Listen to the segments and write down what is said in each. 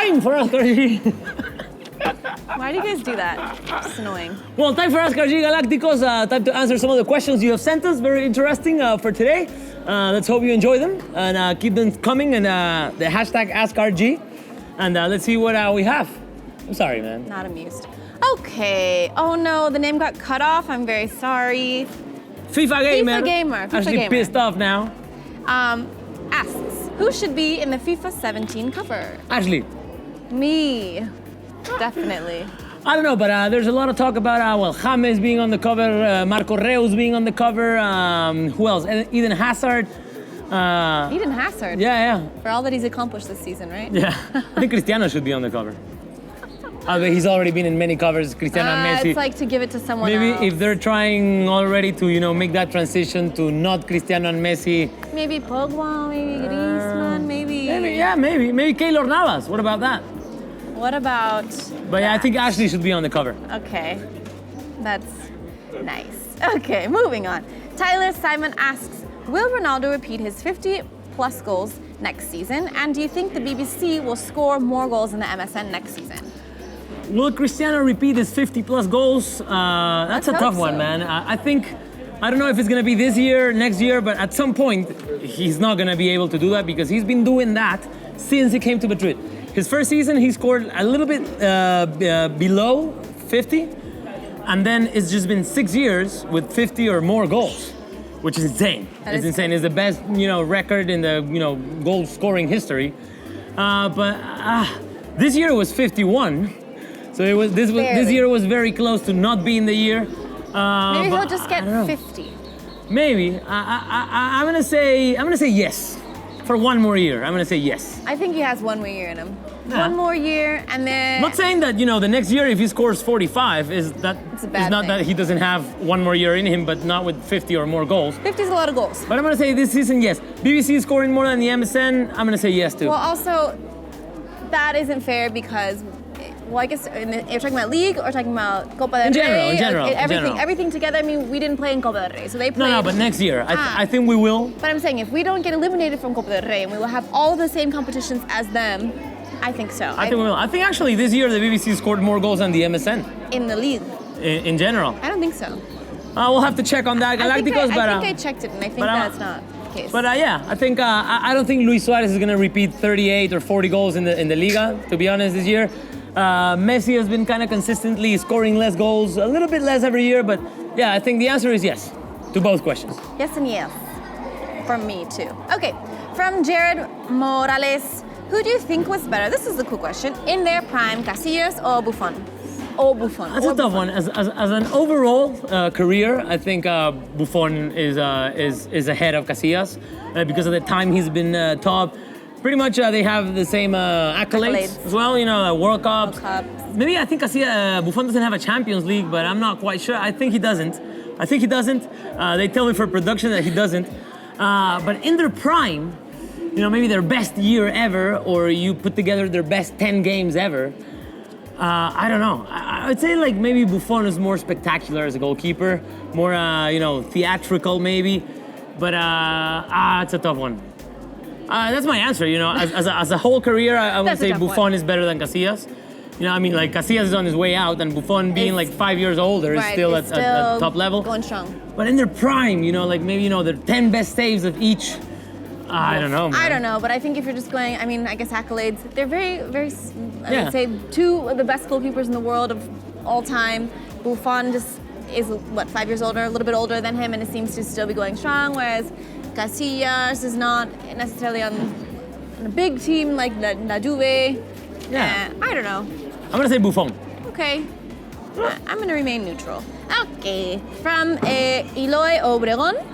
time for Oscar G. Why do you guys do that? It's annoying. Well, time for Oscar G Galacticos. Time to answer some of the questions you have sent us. Very interesting for today. Let's hope you enjoy them and keep them coming. And the hashtag AskRG. And let's see what we have. I'm sorry, man. Not amused. Okay. Oh no, the name got cut off. I'm very sorry. FIFA Gamer. FIFA Gamer. Actually Gamer. pissed off now. Asks, who should be in the FIFA 17 cover? Ashley. Me. Definitely. I don't know, but there's a lot of talk about, James being on the cover, Marco Reus being on the cover, who else? Eden Hazard. Eden Hazard? Yeah. For all that he's accomplished this season, right? Yeah. I think Cristiano should be on the cover. He's already been in many covers, Cristiano and Messi. It's like to give it to someone maybe else. If they're trying already to, make that transition to not Cristiano and Messi. Maybe Pogba, maybe Griezmann, maybe. Maybe Keylor Navas. What about that? What about But yeah, I think Ashley should be on the cover. Okay, that's nice. Okay, moving on. Tyler Simon asks, will Ronaldo repeat his 50-plus goals next season? And do you think the BBC will score more goals in the MSN next season? Will Cristiano repeat his 50-plus goals? That's a tough one, man. I don't know if it's going to be this year, next year, but at some point, he's not going to be able to do that because he's been doing that since he came to Madrid. His first season, he scored a little bit below 50, and then it's just been 6 years with 50 or more goals, which is insane. It's insane. It's the best, record in the, goal scoring history. But this year was 51. So this year was very close to not being the year. Maybe he'll just get 50. Maybe. I'm gonna say yes. For one more year, I'm gonna say yes. I think he has one more year in him. Yeah. One more year, and then. I'm not saying that the next year if he scores 45 is not that he doesn't have one more year in him, but not with 50 or more goals. 50 is a lot of goals. But I'm gonna say this season yes. BBC is scoring more than the MSN. I'm gonna say yes too. Well, also, that isn't fair because. Well, I guess you're talking about league or talking about Copa del Rey? In general. Everything together. I mean, we didn't play in Copa del Rey, so they played. No, but next year, I think we will. But I'm saying if we don't get eliminated from Copa del Rey and we will have all the same competitions as them, I think so. I think we will. I think actually this year the BBC scored more goals than the MSN. In the league. In general. I don't think so. We'll have to check on that, Galacticos. I think I checked it, and I think that's not the case. But yeah, I think I don't think Luis Suarez is going to repeat 38 or 40 goals in the Liga. To be honest, this year. Messi has been kind of consistently scoring less goals, a little bit less every year, but yeah, I think the answer is yes to both questions. Yes and yes. From me too. Okay, from Jared Morales, who do you think was better? This is the cool question. In their prime, Casillas or Buffon? That's a tough one. As an overall career, I think Buffon is ahead of Casillas because of the time he's been top. Pretty much they have the same accolades as well, World Cups. Maybe I think Buffon doesn't have a Champions League, but I'm not quite sure. I think he doesn't. They tell me for production that he doesn't. But in their prime, maybe their best year ever, or you put together their best 10 games ever, I don't know. I would say like maybe Buffon is more spectacular as a goalkeeper, more, theatrical maybe. But it's a tough one. That's my answer, as a whole career, I would say Buffon is better than Casillas. Casillas is on his way out, and Buffon being 5 years older is still at top level. Going strong. But in their prime, maybe, their 10 best saves of each. I don't know, man. I don't know, but I think if you're just going, I guess accolades, they're very, very, I would say two of the best goalkeepers in the world of all time. Buffon just is, 5 years older, a little bit older than him, and it seems to still be going strong, whereas Casillas is not necessarily on a big team like La Juve. Yeah. I don't know. I'm going to say Buffon. Okay. I'm going to remain neutral. Okay. From Eloy Obregon.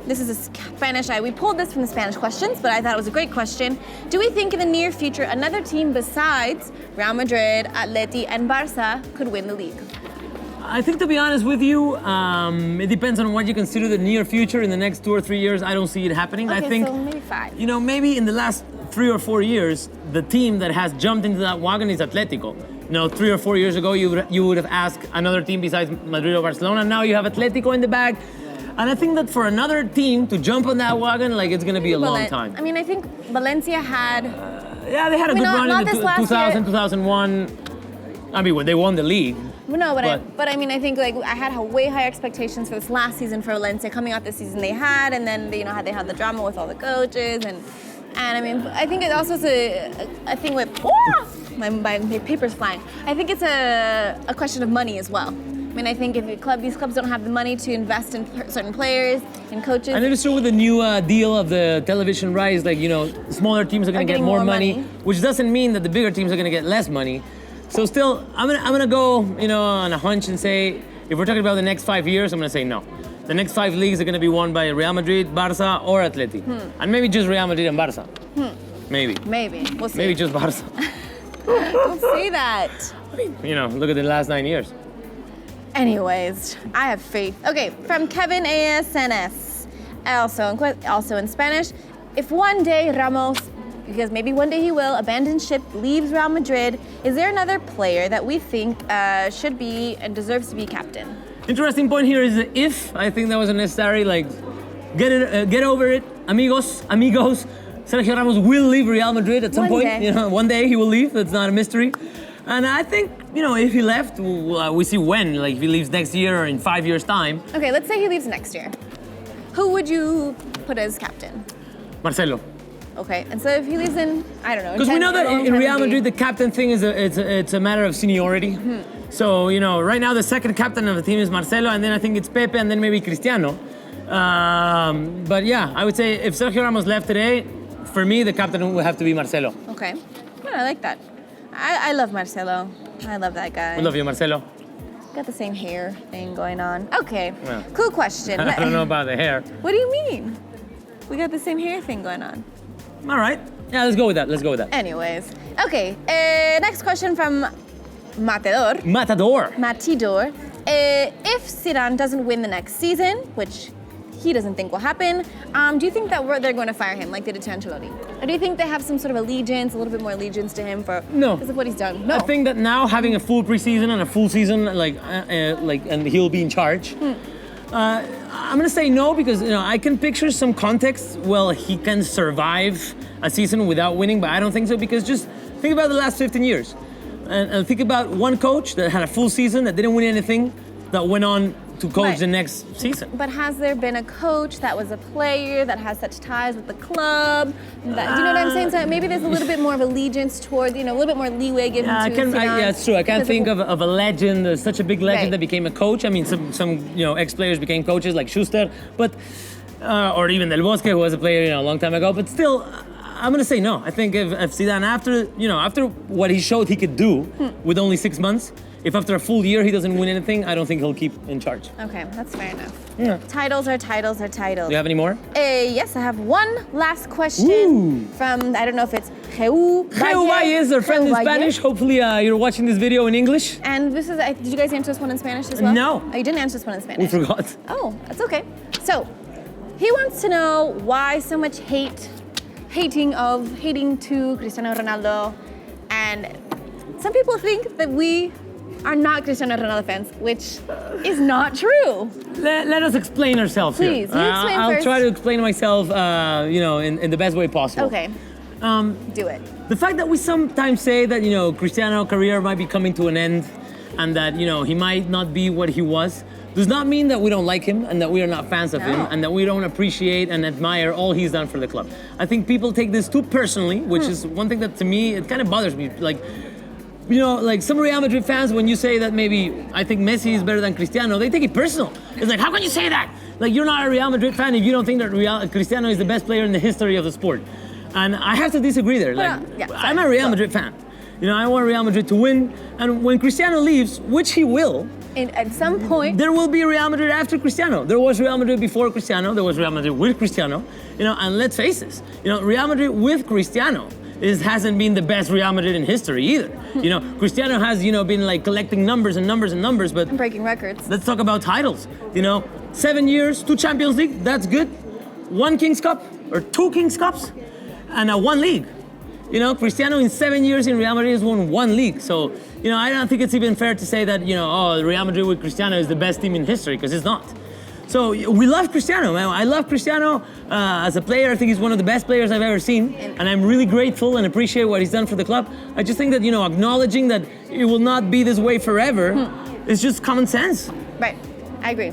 This is a Spanish. We pulled this from the Spanish questions, but I thought it was a great question. Do we think in the near future another team besides Real Madrid, Atleti, and Barça could win the league? I think, to be honest with you, it depends on what you consider the near future. In the next 2 or 3 years, I don't see it happening. Okay, I think, so maybe 5. Maybe in the last 3 or 4 years, the team that has jumped into that wagon is Atletico. 3 or 4 years ago, you would have asked another team besides Madrid or Barcelona. Now you have Atletico in the bag. And I think that for another team to jump on that wagon, like it's gonna be a long time. I mean, I think Valencia had. Yeah, they had a good run in the 2000, 2001. I mean, when they won the league. No, but I mean, I think like I had way higher expectations for this last season for Valencia. Coming out this season, they had, and then how they had the drama with all the coaches, and I mean, I think it also is a thing with my paper's flying. I think it's a question of money as well. I mean, I think if these clubs don't have the money to invest in certain players and coaches. And it is true with the new deal of the television rights, like, smaller teams are going to get more money, which doesn't mean that the bigger teams are going to get less money. So still, I'm gonna go, on a hunch and say, if we're talking about the next 5 years, I'm gonna say no. The next 5 leagues are gonna be won by Real Madrid, Barça, or Atleti. And maybe just Real Madrid and Barça. Maybe. We'll see. Maybe just Barça. Don't say that. Look at the last 9 years. Anyways, I have faith. Okay, from Kevin ASNS, also in Spanish. If one day Ramos, because maybe one day he will, abandon ship, leaves Real Madrid, is there another player that we think should be and deserves to be captain? Interesting point here is the if. I think that was unnecessary. Like, get over it, amigos. Sergio Ramos will leave Real Madrid at some point. One day he will leave. That's not a mystery. And I think, if he left, we see when. Like, if he leaves next year or in 5 years' time. Okay, let's say he leaves next year. Who would you put as captain? Marcelo. Okay, and so if he leaves in, I don't know. Because we know that in Real Madrid, the captain thing it's a matter of seniority. So, right now the second captain of the team is Marcelo, and then I think it's Pepe, and then maybe Cristiano. But yeah, I would say if Sergio Ramos left today, for me, the captain would have to be Marcelo. Okay, I like that. I love Marcelo. I love that guy. We love you, Marcelo. Got the same hair thing going on. Okay, well, cool question. I don't know about the hair. What do you mean? We got the same hair thing going on. All right. Yeah, let's go with that. Anyways. Okay, next question from Matador. If Zidane doesn't win the next season, which he doesn't think will happen, do you think that they're going to fire him like they did to Ancelotti? Or do you think they have some sort of allegiance, a little bit more allegiance to him because of what he's done? No. I think that now having a full preseason and a full season, and he'll be in charge. I'm gonna say no because I can picture some context. Well, he can survive a season without winning, but I don't think so because just think about the last 15 years, and think about one coach that had a full season that didn't win anything, that went on to coach the next season. But has there been a coach that was a player that has such ties with the club? Do you know what I'm saying? So maybe there's a little bit more of allegiance toward, a little bit more leeway given to Zidane. Yeah, it's true. I can't think of a legend, such a big legend that became a coach. I mean, some ex-players became coaches like Schuster, but or even Del Bosque, who was a player a long time ago. But still, I'm gonna say no. I think if Zidane, after what he showed he could do with only 6 months. If after a full year he doesn't win anything, I don't think he'll keep in charge. Okay, that's fair enough. Yeah. Titles are titles are titles. Do you have any more? Yes, I have one last question from, I don't know if it's Geu Valle is our friend in Spanish. Hopefully you're watching this video in English. And this is, did you guys answer this one in Spanish as well? No. Oh, you didn't answer this one in Spanish? We forgot. Oh, that's okay. So, he wants to know why so much hating to Cristiano Ronaldo. And some people think that we are not Cristiano Ronaldo fans, which is not true. Let us explain ourselves Please, here. you explain I'll first. try to explain myself, in the best way possible. Okay. Do it. The fact that we sometimes say that, Cristiano's career might be coming to an end and that, he might not be what he was, does not mean that we don't like him and that we are not fans of him and that we don't appreciate and admire all he's done for the club. I think people take this too personally, which is one thing that to me, it kind of bothers me. Like some Real Madrid fans, when you say that maybe I think Messi is better than Cristiano, they take it personal. It's like, how can you say that? Like, you're not a Real Madrid fan if you don't think that Cristiano is the best player in the history of the sport. And I have to disagree there. I'm a Real Madrid fan. I want Real Madrid to win. And when Cristiano leaves, which he will, at some point, there will be Real Madrid after Cristiano. There was Real Madrid before Cristiano. There was Real Madrid with Cristiano. And let's face this, Real Madrid with Cristiano hasn't been the best Real Madrid in history either. Cristiano has, been collecting numbers and numbers and numbers, but... And breaking records. Let's talk about titles. 7 years, 2 Champions League, that's good. 1 King's Cup, or 2 King's Cups, and 1 league. Cristiano in 7 years in Real Madrid has won 1 league. So, I don't think it's even fair to say that, Real Madrid with Cristiano is the best team in history, because it's not. So we love Cristiano, man. I love Cristiano as a player. I think he's one of the best players I've ever seen. And I'm really grateful and appreciate what he's done for the club. I just think that, acknowledging that it will not be this way forever is just common sense. Right, I agree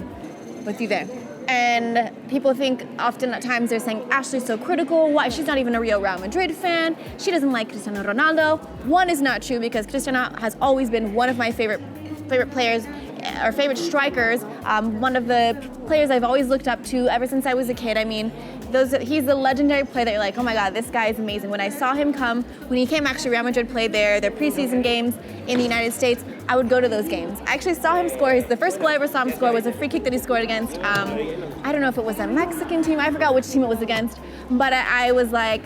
with you there. And people think often at times they're saying Ashley's so critical. Why? She's not even a real Real Madrid fan. She doesn't like Cristiano Ronaldo. One is not true because Cristiano has always been one of my favorite players or favorite strikers. One of the players I've always looked up to ever since I was a kid. I mean, he's the legendary player that you're like, oh my God, this guy is amazing. When I saw him when he came, actually Real Madrid played their preseason games in the United States, I would go to those games. I actually saw him score. The first goal I ever saw him score was a free kick that he scored against, I don't know if it was a Mexican team, I forgot which team it was against, but I was like,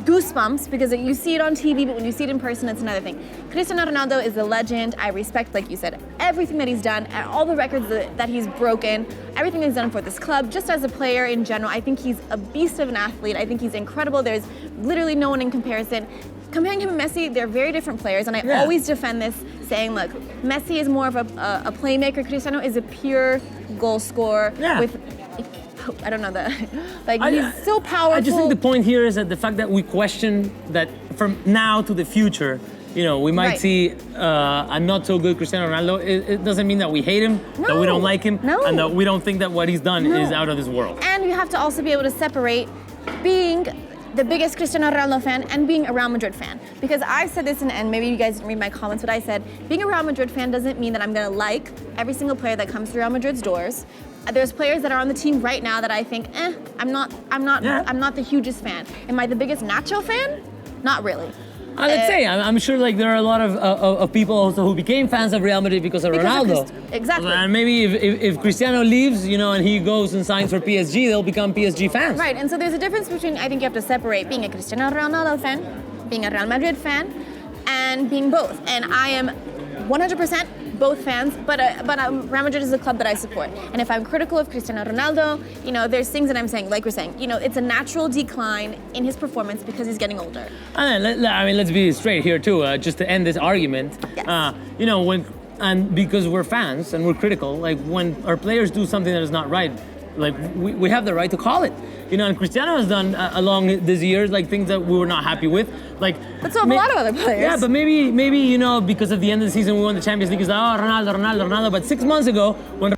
goosebumps, because you see it on TV, but when you see it in person, it's another thing. Cristiano Ronaldo is a legend. I respect, like you said, everything that he's done, and all the records that he's broken, everything that he's done for this club, just as a player in general. I think he's a beast of an athlete. I think he's incredible. There's literally no one in comparison. Comparing him and Messi, they're very different players, and I always defend this, saying, look, Messi is more of a playmaker. Cristiano is a pure goal scorer with, I don't know, he's so powerful. I just think the point here is that the fact that we question that from now to the future, we might see a not so good Cristiano Ronaldo. It doesn't mean that we hate him, that we don't like him, and that we don't think that what he's done is out of this world. And you have to also be able to separate being the biggest Cristiano Ronaldo fan and being a Real Madrid fan. Because I've said this, and maybe you guys didn't read my comments, but I said, being a Real Madrid fan doesn't mean that I'm gonna like every single player that comes through Real Madrid's doors. There's players that are on the team right now that I think, I'm not the hugest fan. Am I the biggest Nacho fan? Not really. Let's say, I'm sure there are a lot of people also who became fans of Real Madrid because of Ronaldo. Exactly. And maybe if Cristiano leaves, and he goes and signs for PSG, they'll become PSG fans. Right, and so there's a difference between, I think you have to separate being a Cristiano Ronaldo fan, being a Real Madrid fan, and being both. And I am 100% both fans, but Real Madrid is a club that I support. And if I'm critical of Cristiano Ronaldo, there's things that I'm saying, like we're saying, it's a natural decline in his performance because he's getting older. And let's be straight here too, just to end this argument. Yes. And because we're fans and we're critical, when our players do something that is not right, we have the right to call it. And Cristiano has done along these years things that we were not happy with. But so have a lot of other players. Yeah, but maybe because at the end of the season we won the Champions League, it's Ronaldo. But 6 months ago, when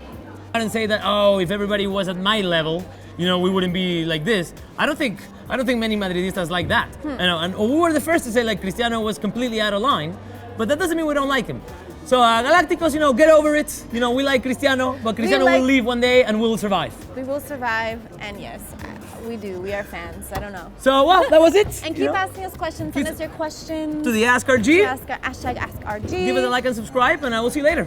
and say that if everybody was at my level, we wouldn't be like this. I don't think many Madridistas like that. And we were the first to say Cristiano was completely out of line, but that doesn't mean we don't like him. So Galacticos, get over it. We like Cristiano, but Cristiano will leave one day and we'll survive. We will survive, and yes, we do. We are fans. I don't know. So, that was it. And keep asking us questions. Send us your questions. To the Ask RG. #AskRG. Give us a like and subscribe, and I will see you later.